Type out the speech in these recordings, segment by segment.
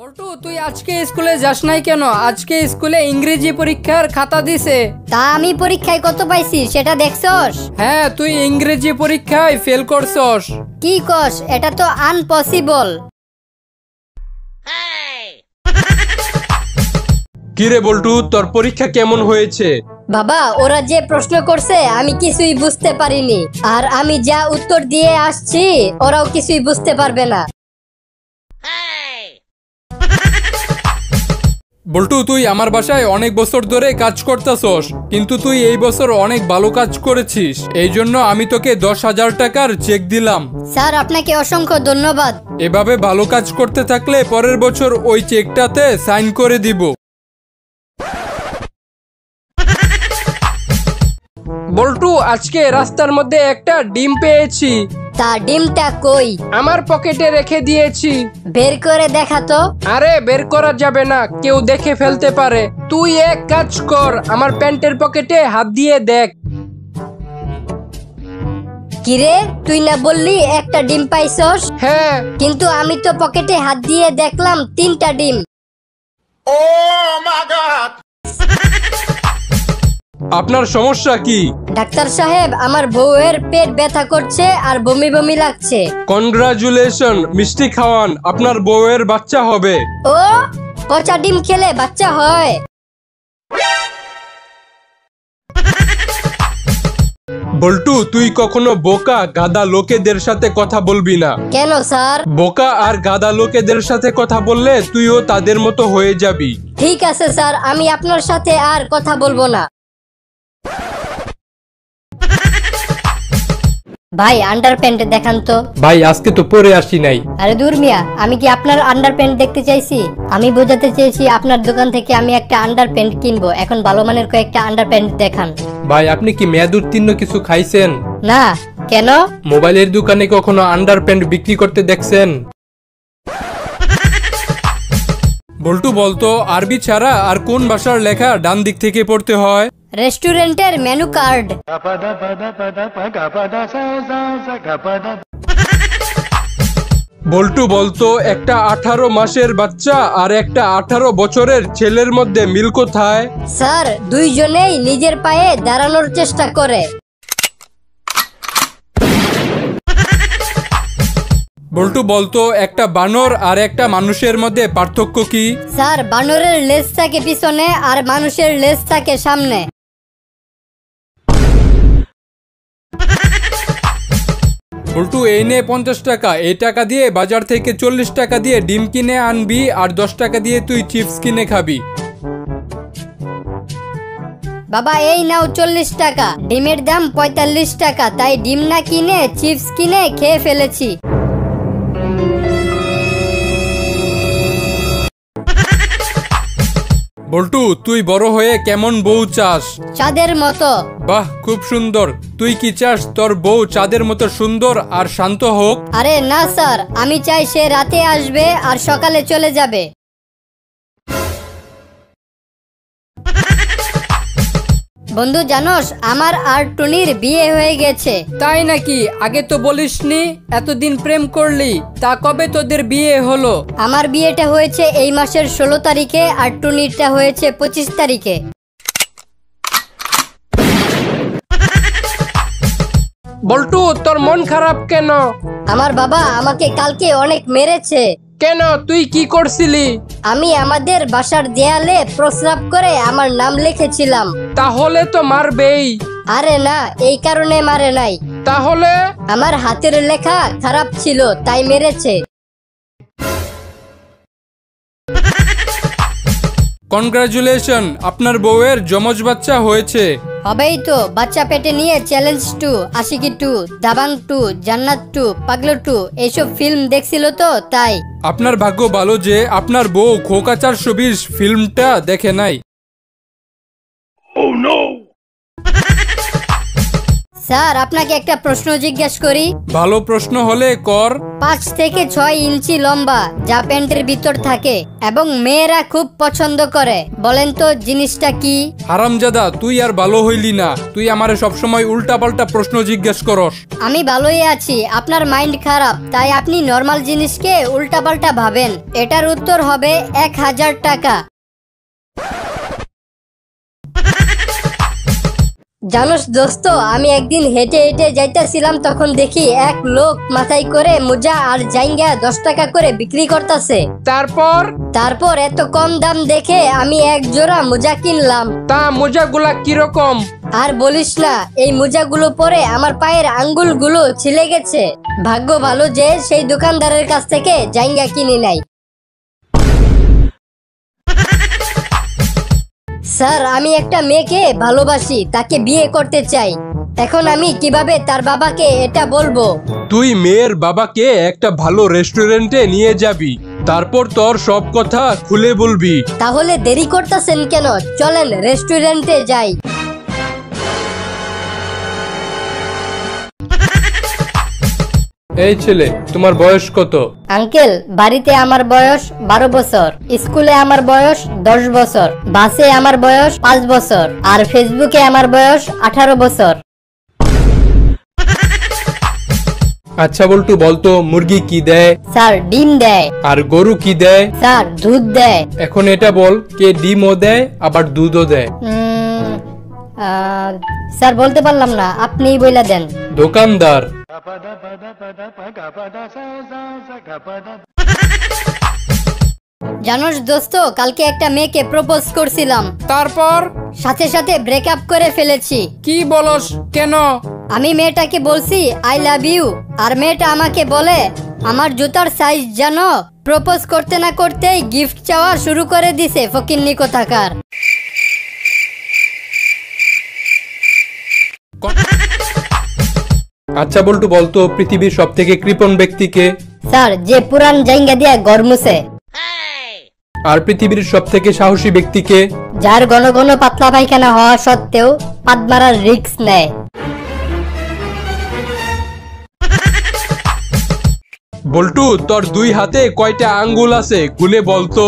বল্টু তুই আজকে স্কুলে যাস নাই কেন? আজকে স্কুলে ইংরেজি পরীক্ষার খাতা দিছে। তা আমি পরীক্ষায় কত পাইছি সেটা দেখছস? হ্যাঁ, তুই ইংরেজি পরীক্ষায় ফেল করছস। কি কস? এটা তো আনপসিবল। কিরে বল্টু, তোর পরীক্ষা কেমন হয়েছে? বাবা, ওরা যে প্রশ্ন করছে আমি কিছুই বুঝতে পারিনি, আর আমি যা উত্তর দিয়ে আসছি ওরাও কিছুই বুঝতে পারবে না। বল্টু তুই আমার বাসায় অনেক বছর ধরে কাজ করতেছস, কিন্তু তুই এই বছর অনেক ভালো কাজ করেছিস, এই জন্য আমি তোকে 10,000 টাকার চেক দিলাম। স্যার আপনাকে অসংখ্য ধন্যবাদ। এভাবে ভালো কাজ করতে থাকলে পরের বছর ওই চেকটাতে সাইন করে দিব। বল্টু আজকে রাস্তার মধ্যে একটা ডিম পেয়েছি। তা ডিমটা কই? আমার পকেটে রেখে দিয়েছি। বের করে দেখা তো। আরে বের করা যাবে না, কেউ দেখে ফেলতে পারে। তুই এক কাজ কর, আমার প্যান্টের পকেটে হাত দিয়ে দেখ। কিরে, তুই না বললি একটা ডিম পাইছস? হ্যাঁ, কিন্তু আমি তো পকেটে হাত দিয়ে দেখলাম 3টা ডিম। আপনার সমস্যা কি? ডাক্তার সাহেব, আমার বউয়ের পেট ব্যথা করছে আর বমি বমি লাগছে। কনগ্রাচুলেশন, মিষ্টি খাওয়ান, আপনার বউয়ের বাচ্চা হবে। ও, পচা ডিম খেলে বাচ্চা হয়? বল্টু তুই কখনো বোকা গাদা লোকেদের সাথে কথা বলবি না। কেন স্যার? বোকা আর গাদা লোকেদের সাথে কথা বললে তুইও তাদের মতো হয়ে যাবি। ঠিক আছে স্যার, আমি আপনার সাথে আর কথা বলবো না। ভাই, আন্ডারপ্যান্ট দেখান তো। ভাই আজকে তো পরে আসি নাই। আরে দূর মিয়া, আমি কি আপনার আন্ডারপ্যান্ট দেখতে চাইছি? আমি বোঝাতে চেয়েছি আপনার দোকান থেকে আমি একটা আন্ডারপ্যান্ট কিনবো। এখন ভালো মানের কয়েকটা আন্ডারপ্যান্ট দেখান। ভাই আপনি কি মেয়াদ উত্তীর্ণ কিছু খাইছেন? না। কেন? মোবাইলের দোকানে কখনো আন্ডারপ্যান্ট বিক্রি করতে দেখছেন? বল্টু বলতো, আরবি ছাড়া আর কোন ভাষার লেখা ডান দিক থেকে পড়তে হয়? রেস্টুরেন্টের মেনু কার্ড। বল্টু বলতো, একটা 18 মাসের বাচ্চা আর একটা 18 বছরের ছেলের মধ্যে মিল কোথায়? স্যার, দুইজনেই নিজের পায়ে দাঁড়ানোর চেষ্টা করে। বল্টু বলতো, একটা বানর আর একটা মানুষের মধ্যে পার্থক্য কি? স্যার, বানরের লেজ থাকে পিছনে আর মানুষের লেজ থাকে সামনে। বল্টু এই নে 50 টাকা, এই টাকা দিয়ে বাজার থেকে 40 টাকা দিয়ে ডিম কিনে আনবি আর 10 টাকা দিয়ে তুই চিপস কিনে খাবি। বাবা এই নাও 40 টাকা। ডিমের দাম 45 টাকা, তাই ডিম না কিনে চিপস কিনে খেয়ে ফেলেছি। বল্টু তুই বড় হয়ে কেমন বউ চাস? চাঁদের মতো। বাহ, খুব সুন্দর। তুই কি চাস তোর বউ চাঁদের মতো সুন্দর আর শান্ত হোক? আরে না স্যার, আমি চাই সে রাতে আসবে আর সকালে চলে যাবে। বন্ধু জানোস, আমার আর টুনির বিয়ে হয়ে গেছে। তাই নাকি? আগে তো বলিসনি, এতদিন প্রেম করলি, তা কবে তোদের বিয়ে হলো? আমার বিয়েটা হয়েছে এই মাসের 16 তারিখে আর টুনিরটা হয়েছে 25 তারিখে। বল্টু তোর মন খারাপ কেন? আমার বাবা আমাকে কালকে অনেক মেরেছে। কেন, তুই কি করছিলি? আমি আমাদের বাসার দেয়ালে প্রস্রাব করে আমার নাম লিখেছিলাম। তাহলে তো মারবেই। আরে না, এই কারণে মারে নাই। তাহলে? আমার হাতের লেখা খারাপ ছিল তাই মেরেছে। কনগ্রাচুলেশন, আপনার বউয়ের যমজ বাচ্চা হয়েছে। হবেই তো। বাচ্চা পেটে নিয়ে চ্যালেঞ্জ 2, আশিকি 2, দাবাং 2, জান্নাত 2, পাগলো 2 এইসব ফিল্ম দেখছিল তো তাই। আপনার ভাগ্য ভালো যে আপনার বউ খোকা 420 ফিল্মটা দেখে নাই। স্যার আপনাকে একটা প্রশ্ন জিজ্ঞেস করি। ভালো প্রশ্ন হলে কর। 5 থেকে 6 ইঞ্চি লম্বা যা প্যান্টের ভিতর থাকে এবং মেয়েরা খুব পছন্দ করে, বলেন তো জিনিসটা কি? হারামজাদা, তুই আর ভালো হইলি না। তুই আমারে সবসময় উল্টাপাল্টা প্রশ্ন জিজ্ঞেস করস। আমি ভালোই আছি, আপনার মাইন্ড খারাপ, তাই আপনি নর্মাল জিনিসকে উল্টাপাল্টা ভাবেন। এটার উত্তর হবে 1000 টাকা। জানোস দোস্ত, আমি একদিন হেঁটে হেঁটে যাইতেছিলাম, তখন দেখি এক লোক মাথায় করে মোজা আর জাইঙ্গা 10 টাকা করে বিক্রি করতেছে। তারপর এত কম দাম দেখে আমি এক জোড়া মোজা কিনলাম। তা মোজাগুলা কিরকম? আর বলিস না, এই মোজাগুলো পরে আমার পায়ের আঙ্গুলগুলো ছিলে গেছে। ভাগ্য ভালো যে সেই দোকানদারের কাছ থেকে জাইঙ্গা কিনি নাই। স্যার, আমি একটা মেয়েকে ভালোবাসি, তাকে বিয়ে করতে চাই। এখন আমি কিভাবে তার বাবাকে এটা বলবো? তুই মেয়ের বাবাকে একটা ভালো রেস্টুরেন্টে নিয়ে যাবি, তারপর তোর সব কথা খুলে বলবি। তাহলে দেরি করতেছেন কেন? চলেন রেস্টুরেন্টে যাই। এই ছেলে, তোমার বয়স কত? আঙ্কেল, বাড়িতে আমার বয়স 12 বছর, স্কুলে আমার বয়স 10 বছর, বাসে আমার বয়স 5 বছর, আর ফেসবুকে আমার বয়স 18 বছর। আচ্ছা বল্টু, বলতো মুরগি কি দেয়? স্যার, ডিম দেয়। আর গরু কি দেয়? স্যার, দুধ দেয়। এখন এটা বল, কে ডিমও দেয় আবার দুধও দেয়? স্যার বলতে পারলাম না, আপনিই বইলা দেন। দোকানদার। জানোস দোস্ত, কালকে একটা মেয়েকে প্রপোজ করছিলাম, তারপর সাথে সাথে ব্রেকআপ করে ফেলেছি। কি বলস? কেন? আমি মেয়েটাকে বলছি আই লাভ ইউ, আর মেয়েটা আমাকে বলে আমার জুতার সাইজ জানো। প্রপোজ করতে না করতেই গিফট চাওয়া শুরু করে দিছে ফকিন্নি কোথাকার। আচ্ছা বল্টু, বলতো পৃথিবীর সব থেকে কৃপণ ব্যক্তিকে? স্যার, যে পুরান জায়গা দিয়া ঘর মুছে। আর পৃথিবীর সব থেকে সাহসী ব্যক্তিকে? যার ঘন ঘন পাতলা পায়খানা হওয়া সত্ত্বেও পাদ মারার রিস্ক নেয়। বল্টু, তোর 2 হাতে কয়টা আঙ্গুল আছে গুনে বলতো?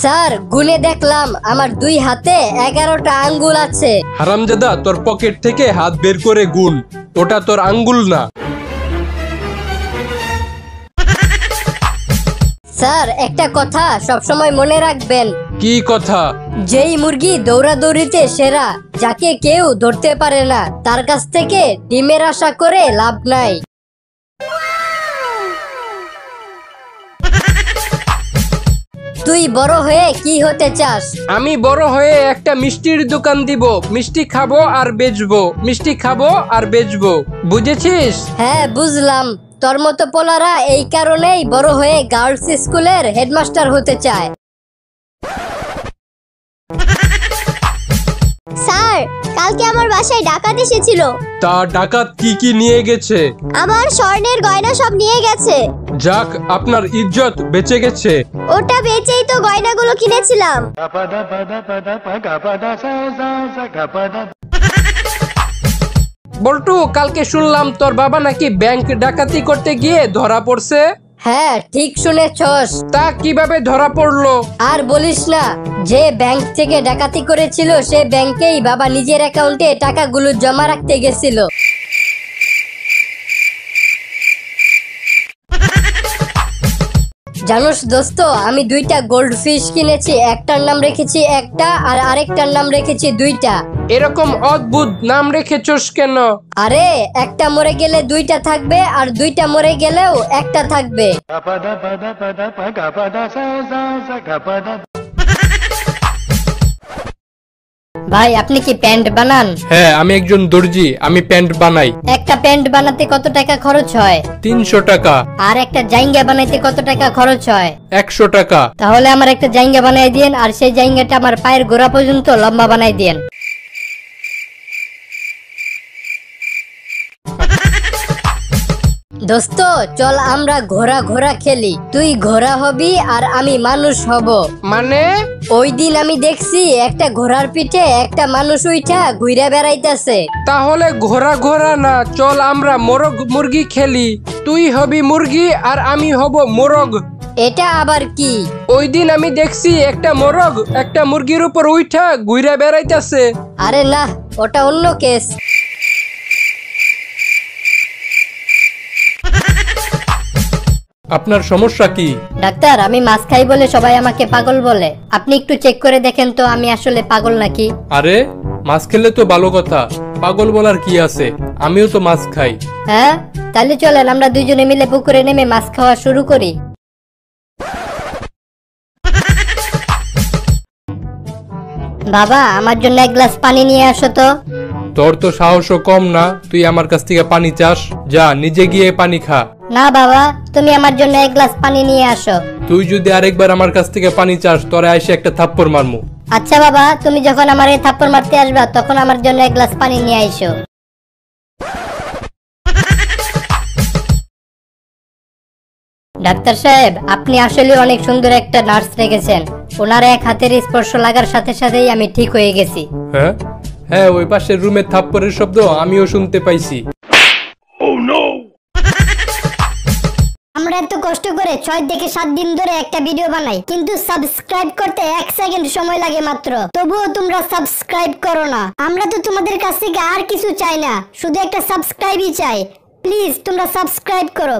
স্যার, গুনে দেখলাম আমার 2 হাতে 11টা আঙ্গুল আছে। হারামজাদা, তোর পকেট থেকে হাত বের করে গুন, ওটা তোর আঙ্গুল না। স্যার, একটা কথা সবসময় মনে রাখবেন। কি কথা? যেই মুরগি দৌড়াদৌড়িতে সেরা, যাকে কেউ ধরতে পারে না, তার কাছ থেকে ডিমের আশা করে লাভ নাই। তুই বড় হয়ে কি হতে চাস? আমি বড় হয়ে একটা মিষ্টির দোকান দিব, মিষ্টি খাবো আর বেচবো, মিষ্টি খাবো আর বেচবো, বুঝেছিস? হ্যাঁ, বুঝলাম। তোর মতো পোলারা এই কারণেই বড় হয়ে গার্লস স্কুলের হেডমাস্টার হতে চায়। স্যার, কালকে আমার বাসায় ডাকাত এসেছিল। তা ডাকাত কি কি নিয়ে গেছে? আমার স্বর্ণের গয়না সব নিয়ে গেছে। যাক, আপনার ইজ্জত বেঁচে গেছে। ওটা বেচেই তো গয়নাগুলো কিনেছিলাম। বল্টু, কালকে শুনলাম তোর বাবা নাকি ব্যাংক ডাকাতি করতে গিয়ে ধরা পড়ছে। হ্যাঁ, ঠিক শুনেছস। তা কিভাবে ধরা পড়লো? আর বলিস না, যে ব্যাংক থেকে ডাকাতি করেছিল সে ব্যাংকেই বাবা নিজের অ্যাকাউন্টে টাকাগুলো জমা রাখতে গেছিল। জানোস দোস্ত, আমি 2টা গোল্ড ফিশ কিনেছি। একটার নাম রেখেছি একটা, আর আরেকটার নাম রেখেছি 2টা। এরকম অদ্ভুত নাম রেখেছস কেন? আরে, একটা মরে গেলে 2টা থাকবে, আর 2টা মরে গেলেও একটা থাকবে। ভাই, আপনি কি প্যান্ট বানান? হ্যাঁ, আমি একজন দর্জি, আমি প্যান্ট বানাই। একটা প্যান্ট বানাতে কত টাকা খরচ হয়? 300 টাকা। আর একটা জাইঙ্গা বানাইতে কত টাকা খরচ হয়? 100 টাকা। তাহলে আমার একটা জাইঙ্গা বানাই দিয়েন, আর সেই জাইঙ্গাটা আমার পায়ের গোড়া পর্যন্ত লম্বা বানাই দিয়েন। দোস্ত, চল আমরা ঘোড়া ঘোড়া খেলি। তুই ঘোড়া হবি আর আমি মানুষ হব। মানে? ওই দিন আমি দেখছি একটা ঘোড়ার পিঠে একটা মানুষ উইঠা ঘুরে বেড়াইতেছে। তাহলে ঘোড়া ঘোড়া না, চল আমরা মোরগ মুরগি খেলি। তুই হবি মুরগি আর আমি হব মোরগ। এটা আবার কি? ওই দিন আমি দেখছি একটা মোরগ একটা মুরগির উপর উইঠা ঘুরে বেড়াইতেছে। আরে না, ওটা অন্য কেস। আপনার সমস্যা কি? ডাক্তার, আমি মাছ খাই বলে সবাই আমাকে পাগল বলে। আপনি একটু চেক করে দেখেন তো আমি আসলে পাগল নাকি। আরে মাছ খেলে তো ভালো কথা, পাগল বলার কি আছে? আমিও তো মাছ খাই। হ্যাঁ, তাহলে চলেন আমরা দুইজনে মিলে পুকুরে নেমে মাছ খাওয়া শুরু করি। বাবা, আমার জন্য এক গ্লাস পানি নিয়ে আসো তো। তোর তো সাহসও কম না, তুই আমার কাছ থেকে পানি চাস? যা নিজে গিয়ে পানি খা। না বাবা, তুমি আমার জন্য এক গ্লাস পানি নিয়ে আসো। তুই যদি আরেকবার আমার কাছ থেকে পানি চাস, তোরে এসে একটা থাপ্পড় মারমু। আচ্ছা বাবা, তুমি যখন আমার এই থাপ্পড় মারতে আসবা তখন আমার জন্য এক গ্লাস পানি নিয়ে আইসো। ডাক্তার সাহেব, আপনি আসলে অনেক সুন্দর একটা নার্স রেখেছেন। ওনার এক হাতের স্পর্শ লাগার সাথে সাথেই আমি ঠিক হয়ে গেছি। হ্যাঁ হ্যাঁ, ওই পাশের রুমের থাপ্পড়ের শব্দ আমিও শুনতে পাইছি। আমরা এত কষ্ট করে 6 থেকে 7 দিন ধরে একটা ভিডিও বানাই, কিন্তু সাবস্ক্রাইব করতে 1 সেকেন্ড সময় লাগে মাত্র। তবুও তোমরা সাবস্ক্রাইব করো না। আমরা তো তোমাদের কাছ থেকে আর কিছু চাই না, শুধু একটা সাবস্ক্রাইবই চাই। প্লিজ তোমরা সাবস্ক্রাইব করো।